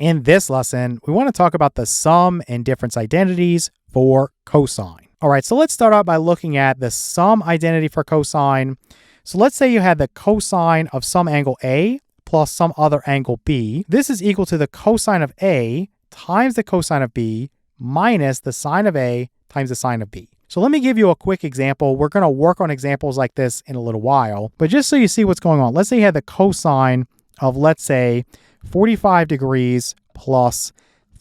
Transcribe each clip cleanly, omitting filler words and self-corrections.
In this lesson, we want to talk about the sum and difference identities for cosine. All right, so let's start out by looking at the sum identity for cosine. So let's say you had the cosine of some angle A plus some other angle B. This is equal to the cosine of A times the cosine of B minus the sine of A times the sine of B. So let me give you a quick example. We're going to work on examples like this in a little while, but just so you see what's going on, let's say you had the cosine of, let's say, 45 degrees plus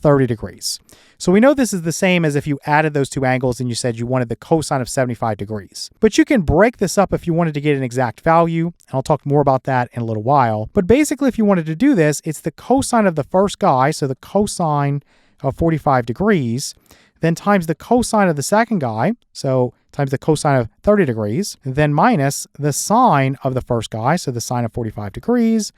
30 degrees. So we know this is the same as if you added those two angles and you said you wanted the cosine of 75 degrees. But you can break this up if you wanted to get an exact value, and I'll talk more about that in a little while. But basically, if you wanted to do this, it's the cosine of the first guy, so the cosine of 45 degrees, then times the cosine of the second guy, so times the cosine of 30 degrees, then minus the sine of the first guy, so the sine of 45 degrees,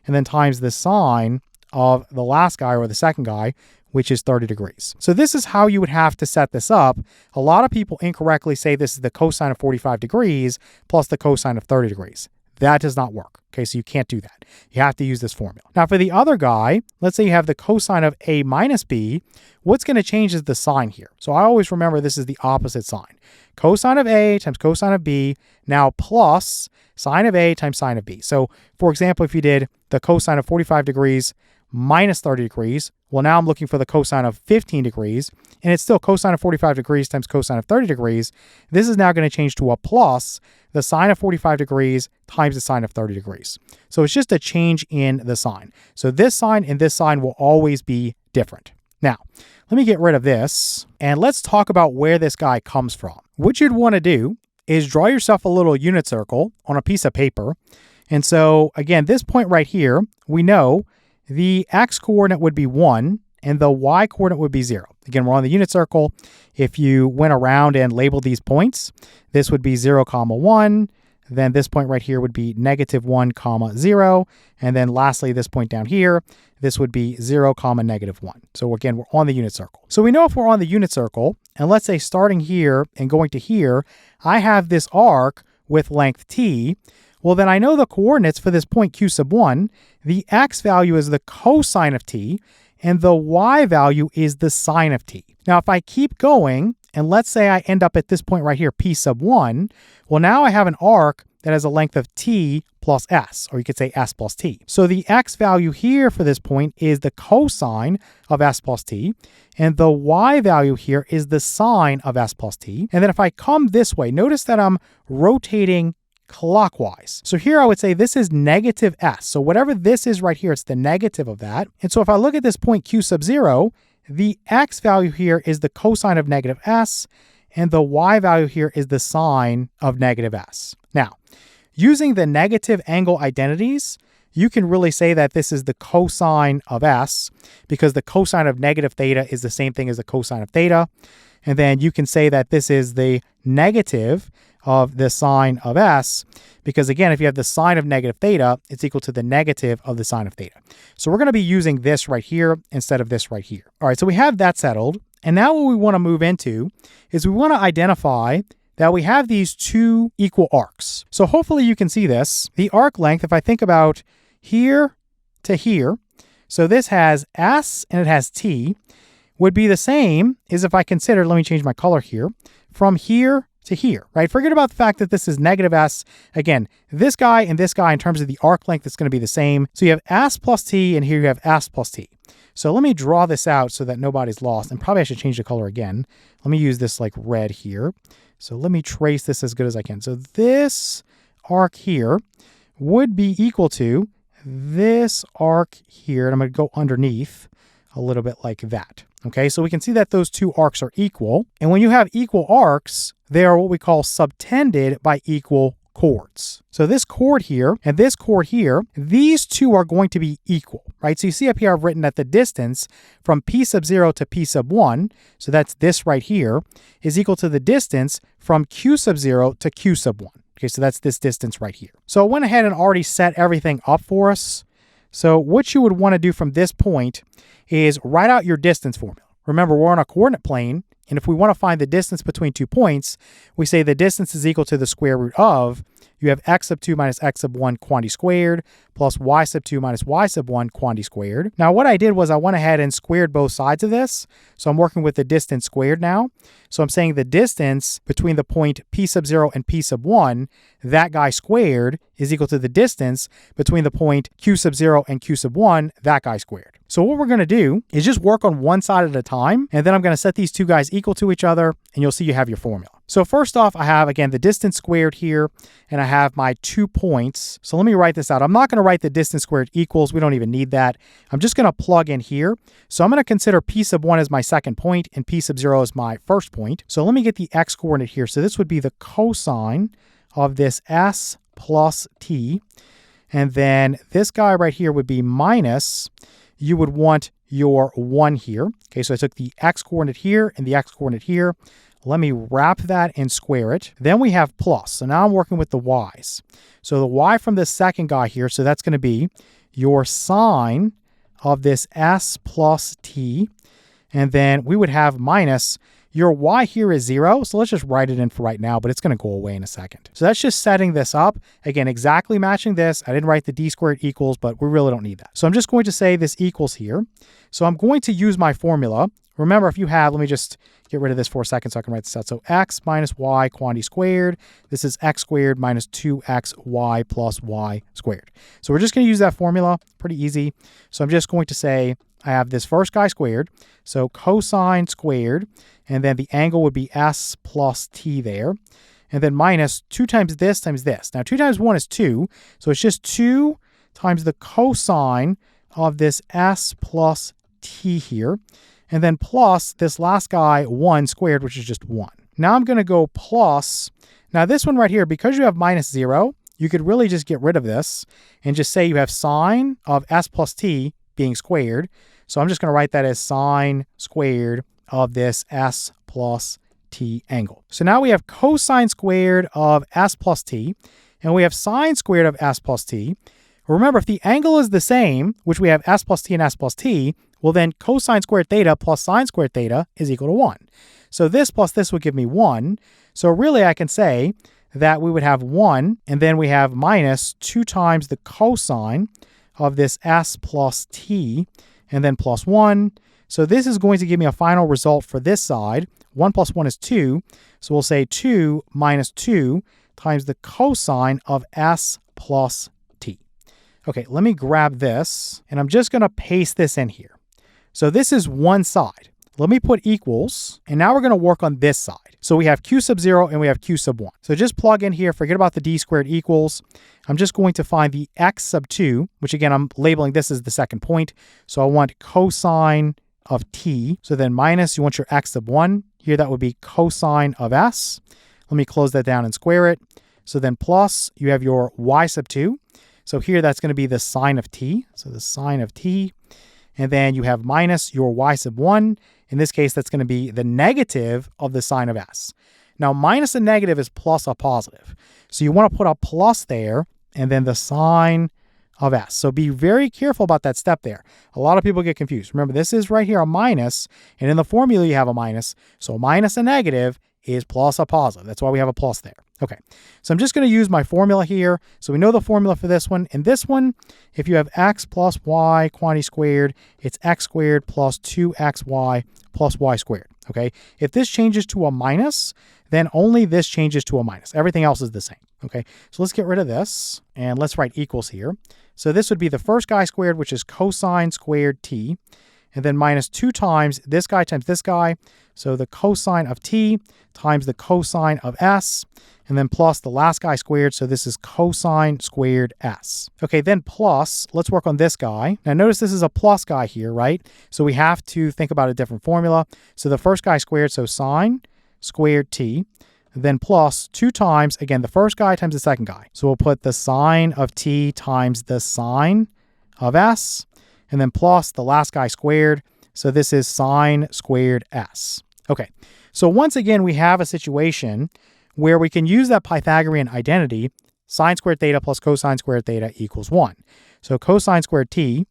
and then times the sine of the last guy or the second guy, which is 30 degrees. So this is how you would have to set this up. A lot of people incorrectly say this is the cosine of 45 degrees plus the cosine of 30 degrees. That does not work. Okay, so you can't do that. You have to use this formula. Now for the other guy, let's say you have the cosine of A minus B. What's going to change is the sign here. So I always remember this is the opposite sign. Cosine of A times cosine of B, now plus sine of A times sine of B. So for example, if you did the cosine of 45 degrees minus 30 degrees, well, now I'm looking for the cosine of 15 degrees, and it's still cosine of 45 degrees times cosine of 30 degrees. This is now going to change to a plus the sine of 45 degrees times the sine of 30 degrees. So it's just a change in the sign. So this sign and this sign will always be different. Now, let me get rid of this, and let's talk about where this guy comes from. What you'd want to do is draw yourself a little unit circle on a piece of paper. And so, again, this point right here, we know the x-coordinate would be 1 and the y-coordinate would be 0. Again, we're on the unit circle. If you went around and labeled these points, this would be 0, 1. Then this point right here would be -1, 0. And then lastly, this point down here, this would be 0, -1. So again, we're on the unit circle. So we know if we're on the unit circle, and let's say starting here and going to here, I have this arc with length t. Well, then I know the coordinates for this point q sub 1. The x value is the cosine of t, and the y value is the sine of t. Now, if I keep going, and let's say I end up at this point right here, p sub 1, well, now I have an arc that has a length of t plus s, or you could say s plus t. So the x value here for this point is the cosine of s plus t, and the y value here is the sine of s plus t. And then if I come this way, notice that I'm rotating clockwise. So here I would say this is negative s. So whatever this is right here, it's the negative of that. And so if I look at this point q sub 0, the x value here is the cosine of negative s, and the y value here is the sine of negative s. Now, using the negative angle identities, you can really say that this is the cosine of s, because the cosine of negative theta is the same thing as the cosine of theta. And then you can say that this is the negative of the sine of s, because again, if you have the sine of negative theta, it's equal to the negative of the sine of theta. So we're going to be using this right here instead of this right here. All right, so we have that settled. And now what we want to move into is we want to identify that we have these two equal arcs. So hopefully you can see this. The arc length, if I think about here to here, so this has s and it has t, would be the same as if I consider, let me change my color here, from here to here, right? Forget about the fact that this is negative s. Again, this guy and this guy in terms of the arc length is going to be the same. So you have s plus t, and here you have s plus t. So let me draw this out so that nobody's lost, and probably I should change the color again. Let me use this like red here. So let me trace this as good as I can. So this arc here would be equal to this arc here, and I'm going to go underneath a little bit like that. Okay, so we can see that those two arcs are equal. And when you have equal arcs, they are what we call subtended by equal chords. So this chord here and this chord here, these two are going to be equal, right? So you see up here, I've written that the distance from p sub 0 to p sub 1, so that's this right here, is equal to the distance from q sub 0 to q sub 1. Okay, so that's this distance right here. So I went ahead and already set everything up for us. So what you would want to do from this point is write out your distance formula. Remember, we're on a coordinate plane, And if we want to find the distance between 2 points, we say the distance is equal to the square root of, you have x sub 2 minus x sub 1 quantity squared plus y sub 2 minus y sub 1 quantity squared. Now what I did was I went ahead and squared both sides of this. So I'm working with the distance squared now. So I'm saying the distance between the point p sub 0 and p sub 1, that guy squared, is equal to the distance between the point q sub 0 and q sub 1, that guy squared. So what we're going to do is just work on one side at a time, and then I'm going to set these two guys equal to each other, and you'll see you have your formula. So first off, I have, again, the distance squared here, and I have my 2 points. So let me write this out. I'm not going to write the distance squared equals. We don't even need that. I'm just going to plug in here. So I'm going to consider p sub 1 as my second point, and p sub 0 as my first point. So let me get the x coordinate here. So this would be the cosine of this s plus t. And then this guy right here would be minus, you would want your 1 here. Okay, so I took the x coordinate here and the x coordinate here. Let me wrap that and square it. Then we have plus. So now I'm working with the y's. So the y from this second guy here, so that's going to be your sine of this s plus t. And then we would have minus, your y here is 0, so let's just write it in for right now, but it's going to go away in a second. So that's just setting this up. Again, exactly matching this. I didn't write the d squared equals, but we really don't need that. So I'm just going to say this equals here. So I'm going to use my formula. Remember, if you have, let me just get rid of this for a second so I can write this out. So x minus y quantity squared. This is x squared minus 2xy plus y squared. So we're just going to use that formula. Pretty easy. So I'm just going to say I have this first guy squared. So cosine squared. And then the angle would be s plus t there. And then minus 2 times this times this. Now 2 times 1 is 2. So it's just 2 times the cosine of this s plus t here. And then plus this last guy, 1 squared, which is just 1. Now I'm going to go plus. Now this one right here, because you have minus 0, you could really just get rid of this and just say you have sine of s plus t being squared. So I'm just going to write that as sine squared of this s plus t angle. So now we have cosine squared of s plus t, and we have sine squared of s plus t. Remember, if the angle is the same, which we have s plus t and s plus t, well then cosine squared theta plus sine squared theta is equal to 1. So this plus this would give me 1. So really I can say that we would have 1, and then we have minus 2 times the cosine of this s plus t, and then plus 1. So this is going to give me a final result for this side. 1 plus 1 is 2. So we'll say 2 minus 2 times the cosine of s plus t. Okay, let me grab this, and I'm just going to paste this in here. So this is one side. Let me put equals, and now we're going to work on this side. So we have q sub 0 and we have q sub 1. So just plug in here, forget about the d squared equals. I'm just going to find the x sub 2, which again, I'm labeling this as the second point. So I want cosine of t. So then minus, you want your x sub 1. Here that would be cosine of s. Let me close that down and square it. So then plus, you have your y sub 2. So here that's going to be the sine of t. So the sine of t. And then you have minus your y sub 1. In this case, that's going to be the negative of the sine of s. Now, minus a negative is plus a positive. So you want to put a plus there, and then the sine of s. So be very careful about that step there. A lot of people get confused. Remember, this is right here a minus, and in the formula you have a minus. So minus a negative is plus a positive. That's why we have a plus there. Okay, so I'm just going to use my formula here. So we know the formula for this one. In this one, if you have x plus y quantity squared, it's x squared plus 2xy plus y squared. Okay, if this changes to a minus, then only this changes to a minus. Everything else is the same. Okay, so let's get rid of this, and let's write equals here. So this would be the first guy squared, which is cosine squared t, and then minus 2 times this guy times this guy. So the cosine of t times the cosine of s, and then plus the last guy squared. So this is cosine squared s. Okay, then plus, let's work on this guy. Now notice this is a plus guy here, right? So we have to think about a different formula. So the first guy squared, so sine squared t, then plus 2 times, again, the first guy times the second guy. So we'll put the sine of t times the sine of s, and then plus the last guy squared. So this is sine squared s. Okay, so once again, we have a situation where we can use that Pythagorean identity, sine squared theta plus cosine squared theta equals 1. So cosine squared t,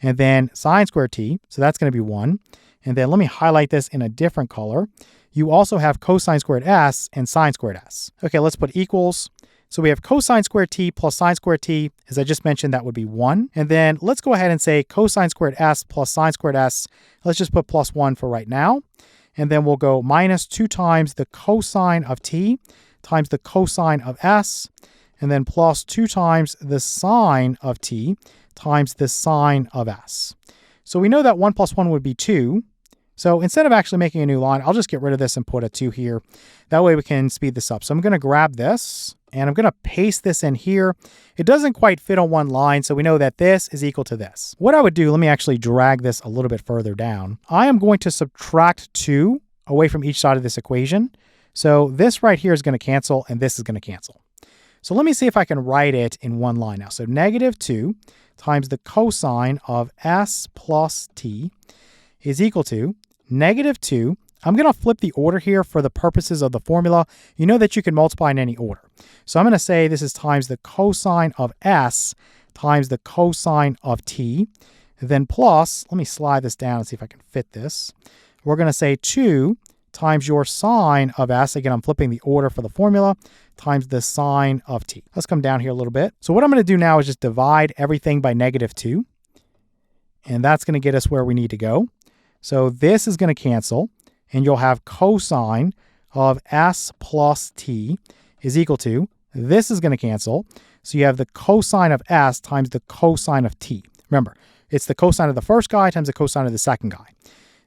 and then sine squared t, so that's going to be 1. And then let me highlight this in a different color. You also have cosine squared s and sine squared s. Okay, let's put equals. So we have cosine squared t plus sine squared t. As I just mentioned, that would be 1. And then let's go ahead and say cosine squared s plus sine squared s. Let's just put plus 1 for right now. And then we'll go minus 2 times the cosine of t times the cosine of s, and then plus 2 times the sine of t times the sine of s. So we know that 1 plus 1 would be 2. So instead of actually making a new line, I'll just get rid of this and put a 2 here. That way we can speed this up. So I'm going to grab this, and I'm going to paste this in here. It doesn't quite fit on one line, so we know that this is equal to this. What I would do, let me actually drag this a little bit further down. I am going to subtract 2 away from each side of this equation. So this right here is going to cancel, and this is going to cancel. So let me see if I can write it in one line now. So negative 2 times the cosine of s plus t is equal to negative 2. I'm going to flip the order here for the purposes of the formula. You know that you can multiply in any order. So I'm going to say this is times the cosine of s times the cosine of t. Then plus, let me slide this down and see if I can fit this. We're going to say 2 times your sine of s. Again, I'm flipping the order for the formula, times the sine of t. Let's come down here a little bit. So what I'm going to do now is just divide everything by negative 2. And that's going to get us where we need to go. So this is going to cancel, and you'll have cosine of s plus t is equal to, this is going to cancel. So you have the cosine of s times the cosine of t. Remember, it's the cosine of the first guy times the cosine of the second guy.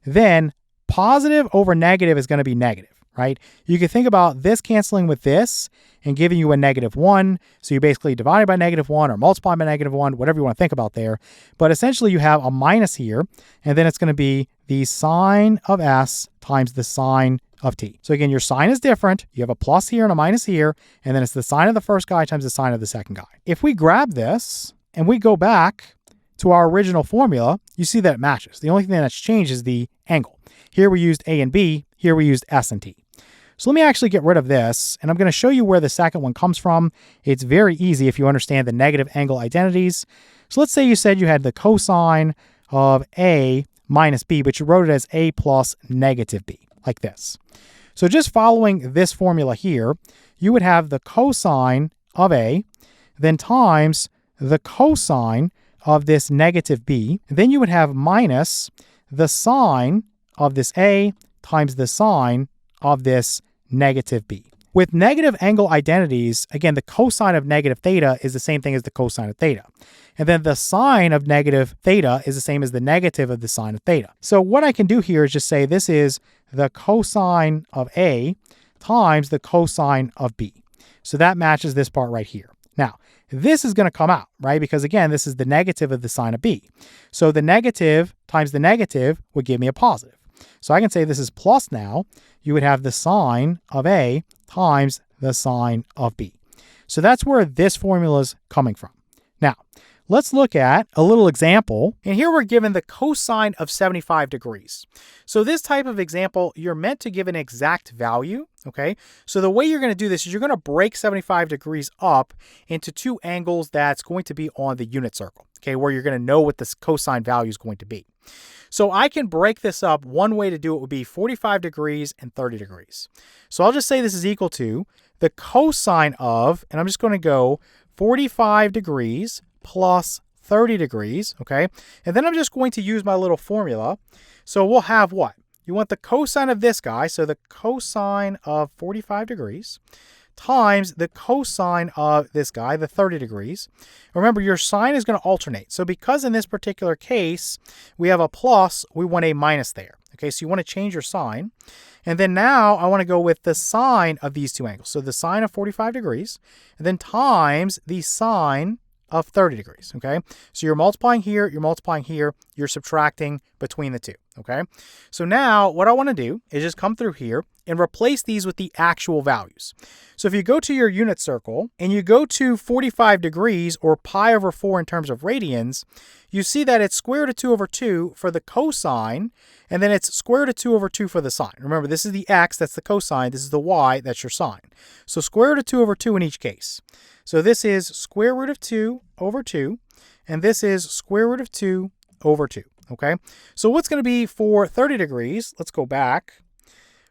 Then positive over negative is going to be negative, right? You can think about this canceling with this and giving you a negative 1. So you basically divide by negative 1 or multiply by negative 1, whatever you want to think about there. But essentially you have a minus here, and then it's going to be the sine of s times the sine of t. So again, your sign is different. You have a plus here and a minus here, and then it's the sine of the first guy times the sine of the second guy. If we grab this and we go back to our original formula, you see that it matches. The only thing that's changed is the angle. Here we used A and B, here we used S and T. So let me actually get rid of this, and I'm going to show you where the second one comes from. It's very easy if you understand the negative angle identities. So let's say you said you had the cosine of A minus B, but you wrote it as A plus negative B, like this. So just following this formula here, you would have the cosine of A, then times the cosine of this negative B. Then you would have minus the sine of this A times the sine of this negative B. With negative angle identities, again, the cosine of negative theta is the same thing as the cosine of theta. And then the sine of negative theta is the same as the negative of the sine of theta. So what I can do here is just say this is the cosine of A times the cosine of B. So that matches this part right here. Now, this is going to come out, right? Because again, this is the negative of the sine of B. So the negative times the negative would give me a positive. So I can say this is plus now. You would have the sine of A times the sine of B. So that's where this formula is coming from. Now, let's look at a little example. And here we're given the cosine of 75 degrees. So this type of example, you're meant to give an exact value, okay? So the way you're going to do this is you're going to break 75 degrees up into two angles that's going to be on the unit circle, okay, where you're going to know what this cosine value is going to be. So I can break this up. One way to do it would be 45 degrees and 30 degrees. So I'll just say this is equal to the cosine of, and I'm just going to go 45 degrees plus 30 degrees, okay? And then I'm just going to use my little formula. So we'll have what? You want the cosine of this guy, so the cosine of 45 degrees times the cosine of this guy, the 30 degrees. Remember, your sign is going to alternate. So because in this particular case, we have a plus, we want a minus there. Okay, so you want to change your sign. And then now I want to go with the sine of these two angles. So the sine of 45 degrees, and then times the sine of 30 degrees, okay? So you're multiplying here, you're subtracting between the two, okay? So now what I want to do is just come through here and replace these with the actual values. So if you go to your unit circle and you go to 45 degrees or pi over 4 in terms of radians, you see that it's square root of 2 over 2 for the cosine, and then it's square root of 2 over 2 for the sine. Remember, this is the x, that's the cosine, this is the y, that's your sine. So square root of 2 over 2 in each case. So this is square root of 2 over 2, and this is square root of 2 over 2, okay? So what's going to be for 30 degrees? Let's go back.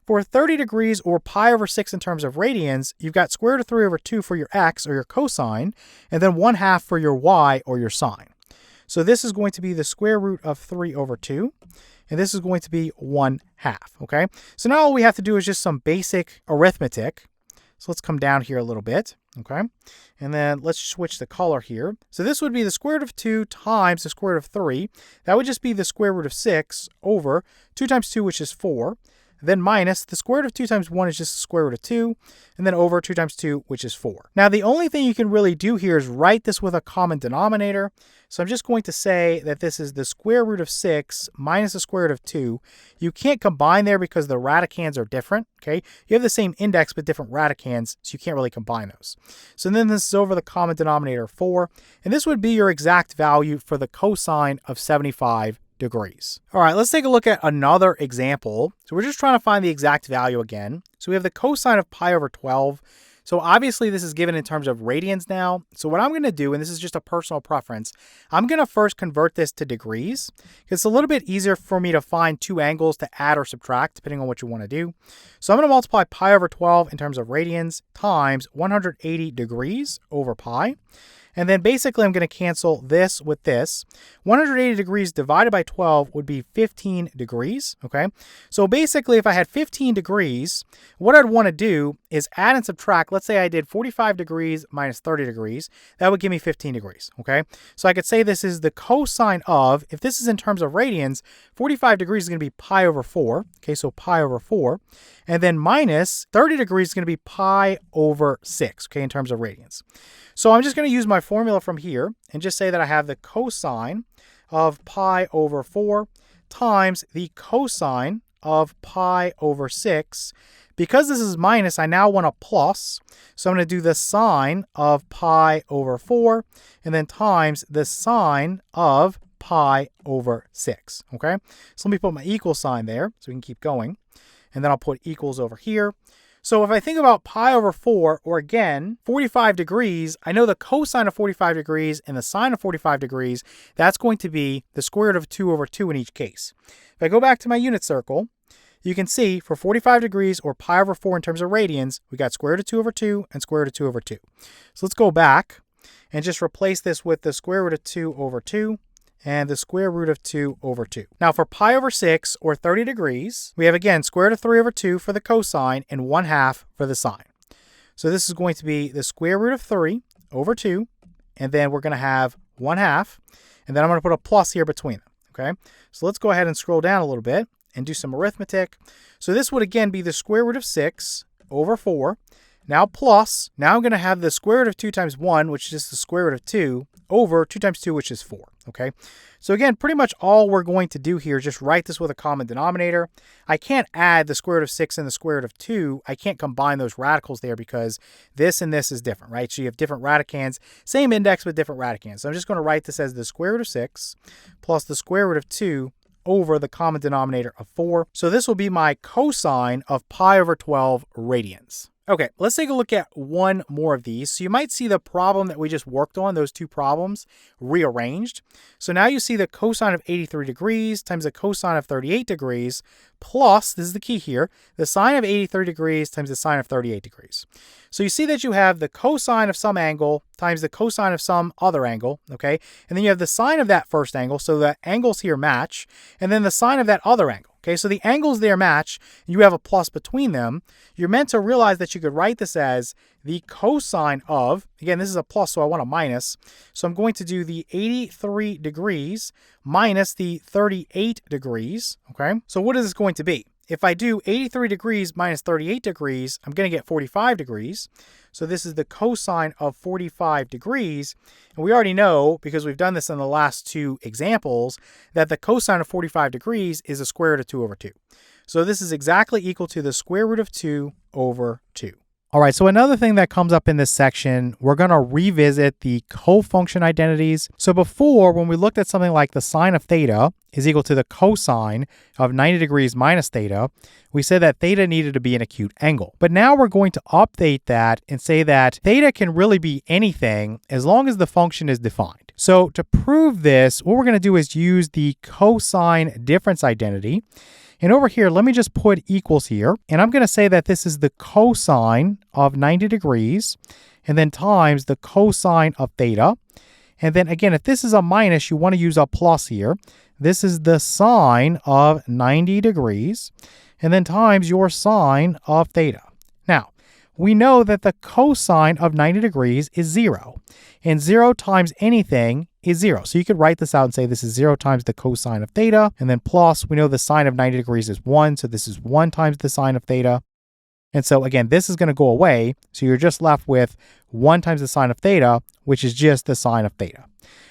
For 30 degrees or pi over 6 in terms of radians, you've got square root of 3 over 2 for your x or your cosine, and then 1/2 for your y or your sine. So this is going to be the square root of 3 over 2, and this is going to be 1/2, okay? So now all we have to do is just some basic arithmetic. So let's come down here a little bit, okay? And then let's switch the color here. So this would be the square root of 2 times the square root of 3. That would just be the square root of 6 over 2 times 2, which is 4. Then minus the square root of 2 times 1 is just the square root of 2, and then over 2 times 2, which is 4. Now, the only thing you can really do here is write this with a common denominator. So I'm just going to say that this is the square root of 6 minus the square root of 2. You can't combine there because the radicands are different, okay? You have the same index but different radicands, so you can't really combine those. So then this is over the common denominator 4, and this would be your exact value for the cosine of 75 degrees. All right, let's take a look at another example. So we're just trying to find the exact value again. So we have the cosine of pi over 12. So obviously this is given in terms of radians now. So what I'm going to do, and this is just a personal preference, I'm going to first convert this to degrees because it's a little bit easier for me to find two angles to add or subtract depending on what you want to do. So I'm going to multiply pi over 12 in terms of radians times 180 degrees over pi. And then basically I'm going to cancel this with this. 180 degrees divided by 12 would be 15 degrees, okay? So basically if I had 15 degrees, what I'd want to do is add and subtract. Let's say I did 45 degrees minus 30 degrees. That would give me 15 degrees, okay? So I could say this is the cosine of, if this is in terms of radians, 45 degrees is going to be pi over 4, okay? So pi over 4. And then minus 30 degrees is going to be pi over 6, okay, in terms of radians. So I'm just going to use my formula from here and just say that I have the cosine of pi over 4 times the cosine of pi over 6. Because this is minus, I now want a plus. So I'm going to do the sine of pi over 4 and then times the sine of pi over 6. Okay, so let me put my equal sign there so we can keep going. And then I'll put equals over here. So if I think about pi over 4, or again, 45 degrees, I know the cosine of 45 degrees and the sine of 45 degrees, that's going to be the square root of 2 over 2 in each case. If I go back to my unit circle, you can see for 45 degrees or pi over 4 in terms of radians, we got square root of 2 over 2 and square root of 2 over 2. So let's go back and just replace this with the square root of 2 over 2. And the square root of 2 over 2. Now for pi over 6 or 30 degrees, we have again square root of 3 over 2 for the cosine and 1/2 for the sine. So this is going to be the square root of 3 over 2, and then we're going to have 1/2, and then I'm going to put a plus here between them, okay? So let's go ahead and scroll down a little bit and do some arithmetic. So this would again be the square root of 6 over 4. Now plus, now I'm going to have the square root of 2 times 1, which is just the square root of 2, over 2 times 2, which is 4. Okay, so again, pretty much all we're going to do here is just write this with a common denominator. I can't add the square root of 6 and the square root of 2. I can't combine those radicals there because this and this is different, right? So you have different radicands, same index, but different radicands. So I'm just going to write this as the square root of 6 plus the square root of 2 over the common denominator of 4. So this will be my cosine of pi over 12 radians. Okay, let's take a look at one more of these. So you might see the problem that we just worked on, those two problems, rearranged. So now you see the cosine of 83 degrees times the cosine of 38 degrees plus, this is the key here, the sine of 83 degrees times the sine of 38 degrees. So you see that you have the cosine of some angle times the cosine of some other angle, okay? And then you have the sine of that first angle, so the angles here match, and then the sine of that other angle. Okay, so the angles there match, and you have a plus between them. You're meant to realize that you could write this as the cosine of, again, this is a plus, so I want a minus. So I'm going to do the 83 degrees minus the 38 degrees, okay? So what is this going to be? If I do 83 degrees minus 38 degrees, I'm going to get 45 degrees. So this is the cosine of 45 degrees. And we already know, because we've done this in the last two examples, that the cosine of 45 degrees is the square root of 2 over 2. So this is exactly equal to the square root of 2 over 2. All right, so another thing that comes up in this section, we're going to revisit the cofunction identities. So before, when we looked at something like the sine of theta, is equal to the cosine of 90 degrees minus theta, we said that theta needed to be an acute angle. But now we're going to update that and say that theta can really be anything as long as the function is defined. So to prove this, what we're going to do is use the cosine difference identity. And over here, let me just put equals here. And I'm going to say that this is the cosine of 90 degrees and then times the cosine of theta. And then again, if this is a minus, you want to use a plus here. This is the sine of 90 degrees and then times your sine of theta. Now, we know that the cosine of 90 degrees is 0. And 0 times anything is 0. So you could write this out and say this is 0 times the cosine of theta. And then plus, we know the sine of 90 degrees is 1. So this is 1 times the sine of theta. And so again, this is going to go away. So you're just left with 1 times the sine of theta, which is just the sine of theta.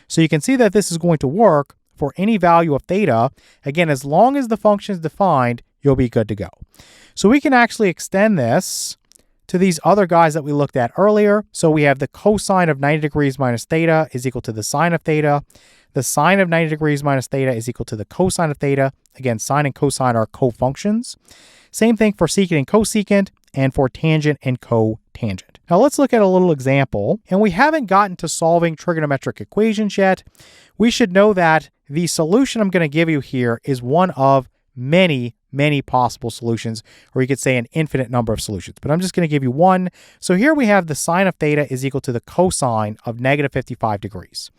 So you can see that this is going to work for any value of theta. Again, as long as the function is defined, you'll be good to go. So we can actually extend this to these other guys that we looked at earlier. So we have the cosine of 90 degrees minus theta is equal to the sine of theta. The sine of 90 degrees minus theta is equal to the cosine of theta. Again, sine and cosine are cofunctions. Same thing for secant and cosecant, and for tangent and cotangent. Now let's look at a little example. And we haven't gotten to solving trigonometric equations yet. We should know that the solution I'm going to give you here is one of many possible solutions, or you could say an infinite number of solutions, but I'm just going to give you one. So here we have the sine of theta is equal to the cosine of negative 55 degrees.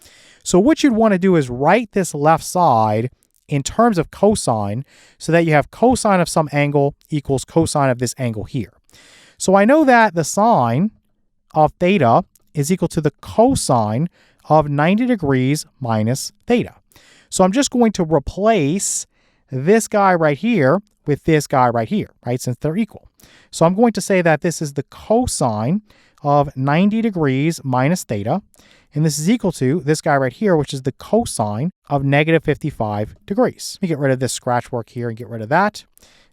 So what you'd want to do is write this left side in terms of cosine so that you have cosine of some angle equals cosine of this angle here. So I know that the sine of theta is equal to the cosine of 90 degrees minus theta. So I'm just going to replace this guy right here with this guy right here, right, since they're equal. So I'm going to say that this is the cosine of 90 degrees minus theta, and this is equal to this guy right here, which is the cosine of negative 55 degrees. Let me get rid of this scratch work here and get rid of that.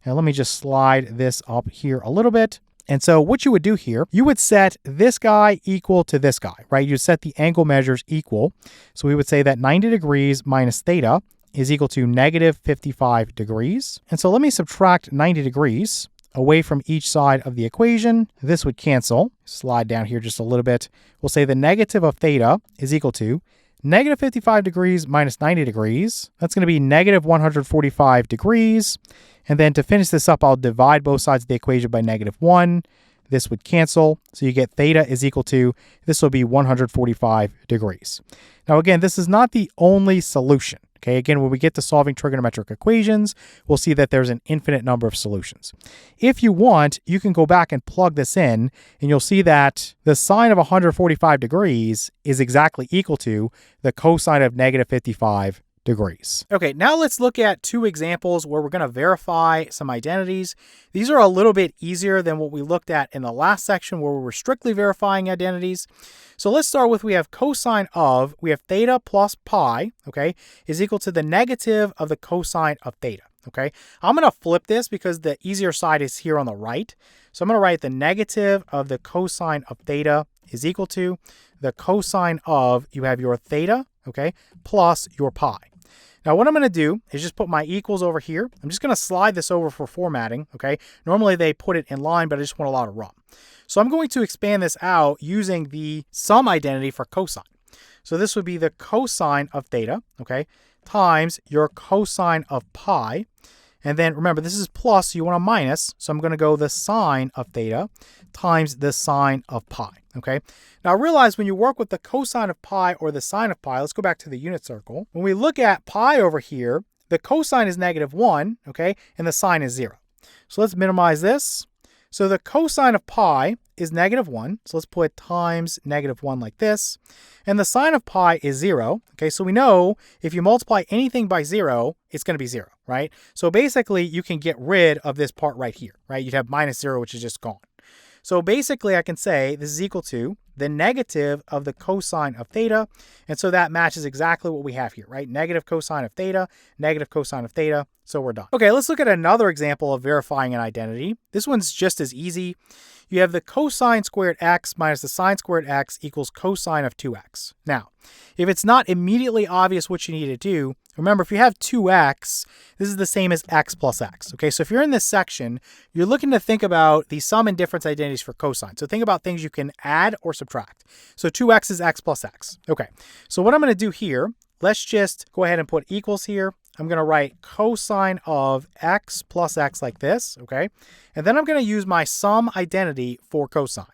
And let me just slide this up here a little bit. And so what you would do here, you would set this guy equal to this guy, right? You set the angle measures equal. So we would say that 90 degrees minus theta is equal to negative 55 degrees. And so let me subtract 90 degrees away from each side of the equation. This would cancel. Slide down here just a little bit. We'll say the negative of theta is equal to negative 55 degrees minus 90 degrees. That's going to be negative 145 degrees. And then to finish this up, I'll divide both sides of the equation by negative 1. This would cancel. So you get theta is equal to, this will be 145 degrees. Now again, this is not the only solution. Okay, again, when we get to solving trigonometric equations, we'll see that there's an infinite number of solutions. If you want, you can go back and plug this in, and you'll see that the sine of 145 degrees is exactly equal to the cosine of negative 55 degrees. Okay, now let's look at two examples where we're going to verify some identities. These are a little bit easier than what we looked at in the last section where we were strictly verifying identities. So let's start with, we have cosine of, we have theta plus pi, okay, is equal to the negative of the cosine of theta, okay. I'm going to flip this because the easier side is here on the right. So I'm going to write the negative of the cosine of theta is equal to the cosine of, you have your theta, okay, plus your pi. Now what I'm going to do is just put my equals over here. I'm just going to slide this over for formatting, okay? Normally they put it in line, but I just want a lot of room. So I'm going to expand this out using the sum identity for cosine. So this would be the cosine of theta, okay, times your cosine of pi. And then remember, this is plus, so you want a minus. So I'm going to go the sine of theta times the sine of pi, okay? Now realize when you work with the cosine of pi or the sine of pi, let's go back to the unit circle. When we look at pi over here, the cosine is negative 1, okay, and the sine is 0. So let's minimize this. So the cosine of pi is negative 1. So let's put times negative 1 like this. And the sine of pi is 0. Okay, so we know if you multiply anything by 0, it's going to be 0, right? So basically, you can get rid of this part right here, right? You'd have minus 0, which is just gone. So basically, I can say this is equal to the negative of the cosine of theta. And so that matches exactly what we have here, right? Negative cosine of theta, negative cosine of theta. So we're done. Okay, let's look at another example of verifying an identity. This one's just as easy. You have the cosine squared x minus the sine squared x equals cosine of 2x. Now, if it's not immediately obvious what you need to do, remember, if you have 2x, this is the same as x plus x. Okay, so if you're in this section, you're looking to think about the sum and difference identities for cosine. So think about things you can add or subtract. So 2x is x plus x. Okay, so what I'm going to do here, let's just go ahead and put equals here. I'm going to write cosine of x plus x like this, okay? And then I'm going to use my sum identity for cosine.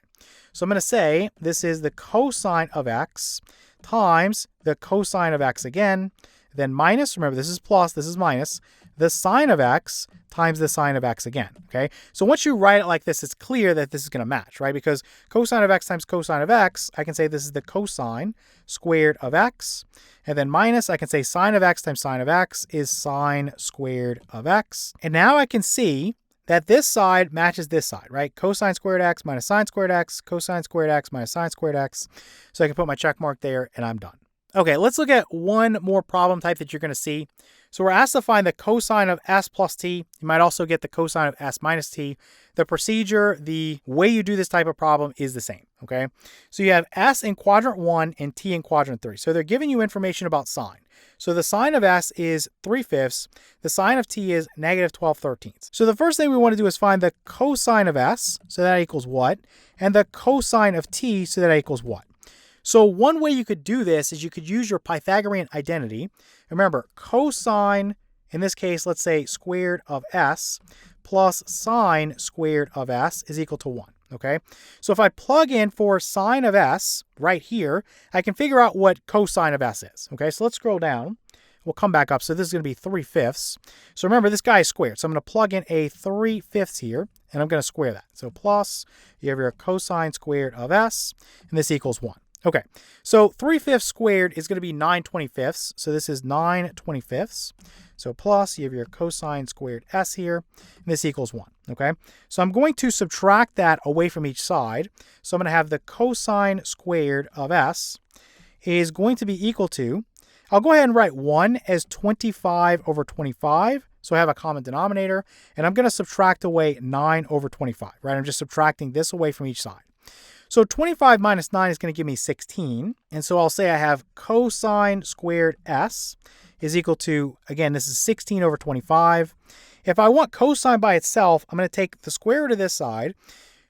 So I'm going to say this is the cosine of x times the cosine of x again, then minus, remember this is plus, this is minus, the sine of x times the sine of x again, okay? So once you write it like this, it's clear that this is going to match, right? Because cosine of x times cosine of x, I can say this is the cosine squared of x, and then minus, I can say sine of x times sine of x is sine squared of x. And now I can see that this side matches this side, right? Cosine squared x minus sine squared x, cosine squared x minus sine squared x. So I can put my check mark there and I'm done. Okay, let's look at one more problem type that you're going to see. So we're asked to find the cosine of s plus t. You might also get the cosine of s minus t. The procedure, the way you do this type of problem is the same, okay? So you have s in quadrant 1 and t in quadrant 3. So they're giving you information about sine. So the sine of s is 3/5. The sine of t is negative 12/13. So the first thing we want to do is find the cosine of s, so that equals what? And the cosine of t, so that equals what? So one way you could do this is you could use your Pythagorean identity. Remember, cosine, in this case, let's say squared of s, plus sine squared of s is equal to 1, okay? So if I plug in for sine of s right here, I can figure out what cosine of s is, okay? So let's scroll down. We'll come back up. So this is going to be 3/5. So remember, this guy is squared. So I'm going to plug in a 3/5 here, and I'm going to square that. So plus, you have your cosine squared of s, and this equals 1. Okay, so 3/5 squared is going to be 9/25. So this is 9/25. So plus, you have your cosine squared s here, and this equals 1. Okay, so I'm going to subtract that away from each side. So I'm going to have the cosine squared of s is going to be equal to, I'll go ahead and write 1 as 25/25. So I have a common denominator, and I'm going to subtract away 9/25, right? I'm just subtracting this away from each side. So 25 minus 9 is going to give me 16. And so I'll say I have cosine squared s is equal to, again, this is 16/25. If I want cosine by itself, I'm going to take the square root of this side.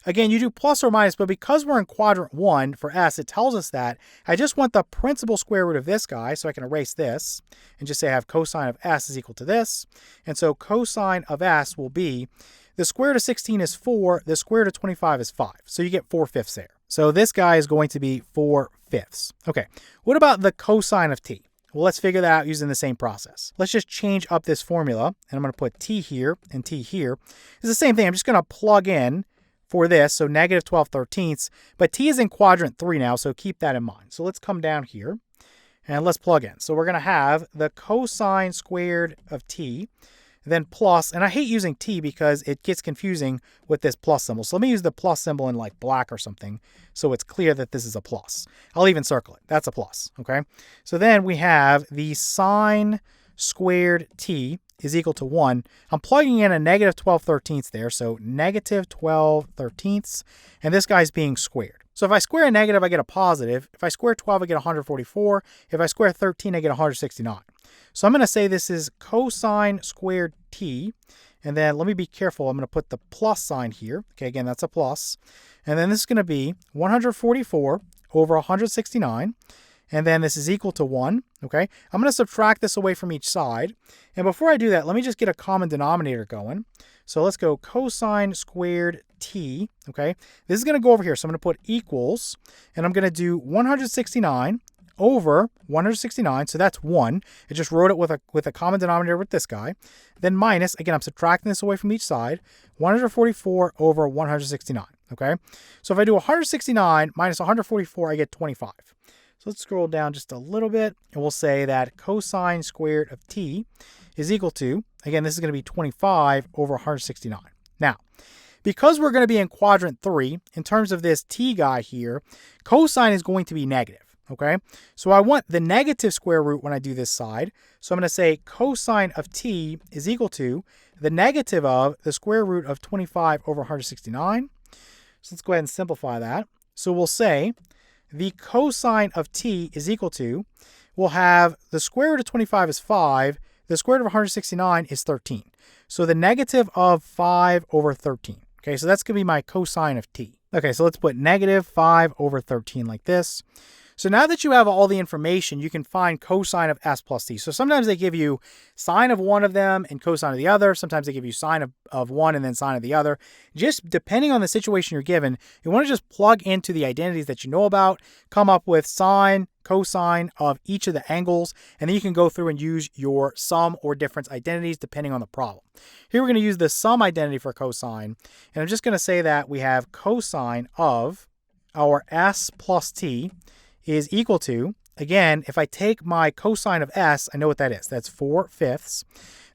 Again, you do plus or minus, but because we're in quadrant 1 for s, it tells us that I just want the principal square root of this guy, so I can erase this and just say I have cosine of s is equal to this. And so cosine of s will be, the square root of 16 is 4, the square root of 25 is 5. So you get 4/5 there. So this guy is going to be 4/5. Okay, what about the cosine of t? Well, let's figure that out using the same process. Let's just change up this formula, and I'm going to put t here and t here. It's the same thing. I'm just going to plug in for this, so negative 12/13, but t is in quadrant 3 now, so keep that in mind. So let's come down here, and let's plug in. So we're going to have the cosine squared of t, then plus, and I hate using t because it gets confusing with this plus symbol. So let me use the plus symbol in like black or something so it's clear that this is a plus. I'll even circle it. That's a plus, okay? So then we have the sine squared t is equal to 1. I'm plugging in a negative 12/13 there, so negative 12/13, and this guy's being squared. So if I square a negative, I get a positive. If I square 12, I get 144. If I square 13, I get 169. So I'm going to say this is cosine squared t, and then let me be careful. I'm going to put the plus sign here. Okay, again, that's a plus. And then this is going to be 144 over 169. And then this is equal to 1, okay? I'm going to subtract this away from each side. And before I do that, let me just get a common denominator going. So let's go cosine squared t, okay? This is going to go over here. So I'm going to put equals, and I'm going to do 169 over 169, so that's 1. I just wrote it with a common denominator with this guy. Then minus, again, I'm subtracting this away from each side, 144 over 169, okay? So if I do 169 minus 144, I get 25. So let's scroll down just a little bit, and we'll say that cosine squared of t is equal to, again, this is going to be 25 over 169. Now, because we're going to be in quadrant 3, in terms of this t guy here, cosine is going to be negative, okay? So I want the negative square root when I do this side. So I'm going to say cosine of t is equal to the negative of the square root of 25 over 169. So let's go ahead and simplify that. So we'll say the cosine of t is equal to, we'll have the square root of 25 is 5, the square root of 169 is 13. So the negative of 5 over 13. Okay, so that's going to be my cosine of t. Okay, so let's put negative 5 over 13 like this. So now that you have all the information, you can find cosine of s plus t. So sometimes they give you sine of one of them and cosine of the other. Sometimes they give you sine of one and then sine of the other. Just depending on the situation you're given, you want to just plug into the identities that you know about, come up with sine, cosine of each of the angles, and then you can go through and use your sum or difference identities depending on the problem. Here we're going to use the sum identity for cosine, and I'm just going to say that we have cosine of our s plus t is equal to, again, if I take my cosine of s, I know what that is. That's 4/5,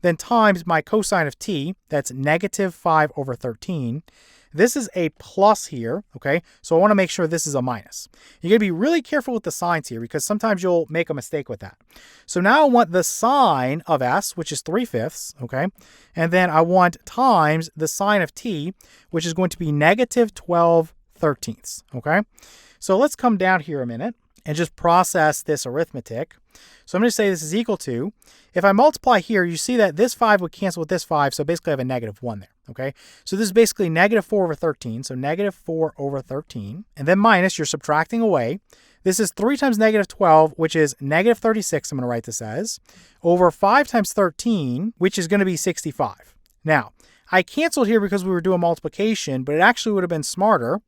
then times my cosine of t, that's negative 5 over 13. This is a plus here, okay? So I want to make sure this is a minus. You're going to be really careful with the signs here because sometimes you'll make a mistake with that. So now I want the sine of s, which is 3/5, okay? And then I want times the sine of t, which is going to be negative 12/13, okay? So let's come down here a minute and just process this arithmetic. So I'm going to say this is equal to, if I multiply here, you see that this 5 would cancel with this 5, so basically I have a negative 1 there, okay? So this is basically negative 4 over 13, so negative 4 over 13, and then minus, you're subtracting away. This is 3 times negative 12, which is negative 36, I'm going to write this as, over 5 times 13, which is going to be 65. Now, I canceled here because we were doing multiplication, but it actually would have been smarter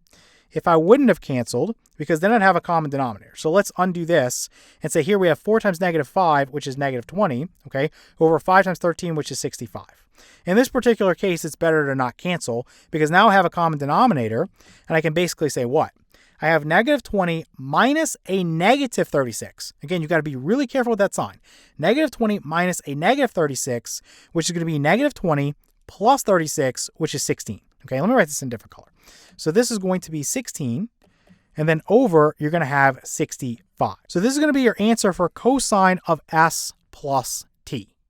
if I wouldn't have canceled, because then I'd have a common denominator. So let's undo this and say here we have 4 times negative 5, which is negative 20, okay, over 5 times 13, which is 65. In this particular case, it's better to not cancel because now I have a common denominator, and I can basically say what? I have negative 20 minus a negative 36. Again, you've got to be really careful with that sign. Negative 20 minus a negative 36, which is going to be negative 20 plus 36, which is 16. Okay, let me write this in a different color. So this is going to be 16, and then over, you're going to have 65. So this is going to be your answer for cosine of s plus